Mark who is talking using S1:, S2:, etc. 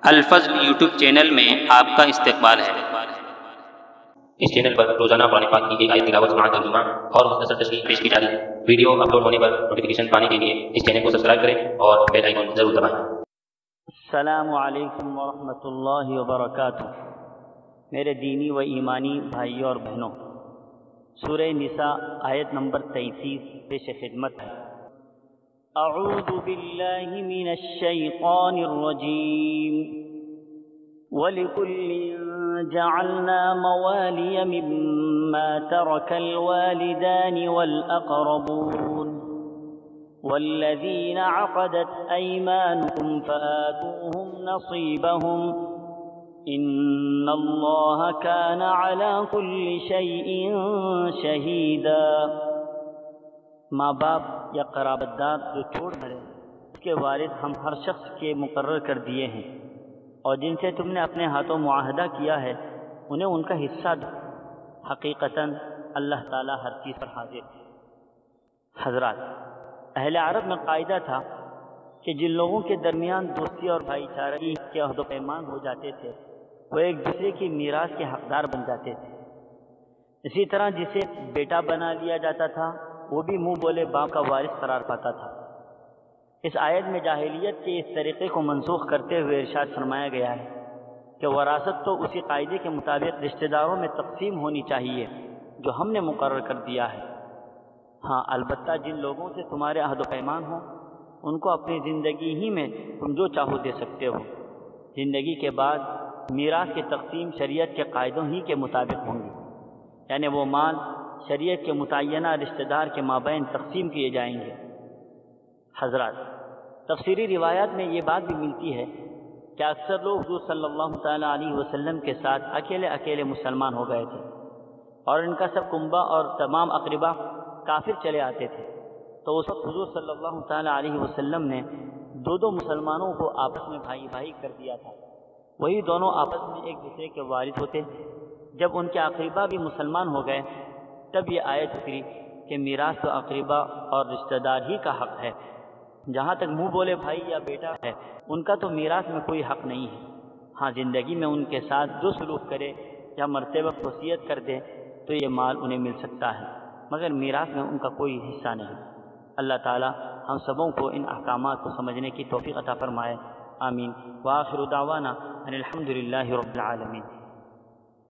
S1: الفضل YouTube channel میں آپ کا استقبال ہے۔
S2: اس چینل پر روزانہ قرآن پاک کی ایک آیت تلاوت مع ترجمہ اور مختصر تشریح پیش کی جا رہی ہے۔ ویڈیو اپلوڈ ہونے پر نوٹیفیکیشن پانے کے لیے اس چینل کو سبسکرائب کریں اور بیل آئیکن ضرور دبائیں۔
S3: السلام علیکم ورحمۃ اللہ وبرکاتہ۔ میرے دینی و ایمانی بھائیوں اور بہنوں، سورہ نساء آیت نمبر 33 پیش خدمت ہے۔ اعوذ باللہ من الشیطان الرجیم وَلِكُلٍّ جَعَلْنَا مَوَالِيَ مِمَّا تَرَكَ الْوَالِدَانِ وَالْأَقْرَبُونَ وَالَّذِينَ عَقَدَتْ أَيْمَانُكُمْ فَآتُوهُمْ نَصِيبَهُمْ إِنَّ اللَّهَ كَانَ عَلَى كُلِّ شَيْءٍ شَهِيدًا۔ ماں باپ یا قرابت دار جو چھوڑ مرے اس کے وارث ہم ہر شخص کے مقرر کر دیے ہیں، اور جن سے تم نے اپنے ہاتھوں معاہدہ کیا ہے انہیں ان کا حصہ دو۔ حقیقتاً اللہ تعالیٰ ہر چیز پر حاضر ہے۔ حضرات، اہل عرب میں قاعدہ تھا کہ جن لوگوں کے درمیان دوستی اور بھائی چارگی کے عہد و پیمان ہو جاتے تھے وہ ایک دوسرے کی میراث کے حقدار بن جاتے تھے۔ اسی طرح جسے بیٹا بنا لیا جاتا تھا وہ بھی منہ بولے باپ کا وارث قرار پاتا تھا۔ اس آیت میں جاہلیت کے اس طریقے کو منسوخ کرتے ہوئے ارشاد فرمایا گیا ہے کہ وراثت تو اسی قاعدے کے مطابق رشتہ داروں میں تقسیم ہونی چاہیے جو ہم نے مقرر کر دیا ہے۔ ہاں، البتہ جن لوگوں سے تمہارے عہد و پیمان ہو ان کو اپنی زندگی ہی میں تم جو چاہو دے سکتے ہو۔ زندگی کے بعد میراث کی تقسیم شریعت کے قاعدوں ہی کے مطابق ہوں گی، یعنی وہ مال شریعت کے متعینہ رشتہ دار کے مابین تقسیم کیے جائیں گے۔ حضرات، تفسیری روایات میں یہ بات بھی ملتی ہے کہ اکثر لوگ حضور صلی اللہ تعالیٰ علیہ وسلم کے ساتھ اکیلے مسلمان ہو گئے تھے، اور ان کا سب کنبہ اور تمام اقربا کافر چلے آتے تھے، تو اس وقت حضور صلی اللہ تعالیٰ علیہ وسلم نے دو مسلمانوں کو آپس میں بھائی بھائی کر دیا تھا۔ وہی دونوں آپس میں ایک دوسرے کے وارث ہوتے۔ جب ان کے اقربا بھی مسلمان ہو گئے تب یہ آیت اتری کہ میراث تو اقربا اور رشتہ دار ہی کا حق ہے۔ جہاں تک منہ بولے بھائی یا بیٹا ہے ان کا تو میراث میں کوئی حق نہیں ہے۔ ہاں، زندگی میں ان کے ساتھ جو سلوک کرے یا مرتے وقت وصیت کر دے تو یہ مال انہیں مل سکتا ہے، مگر میراث میں ان کا کوئی حصہ نہیں۔ اللہ تعالی ہم سبوں کو ان احکامات کو سمجھنے کی توفیق عطا فرمائے، آمین۔ وآخر دعوانا ان الحمد للہ رب العالمین۔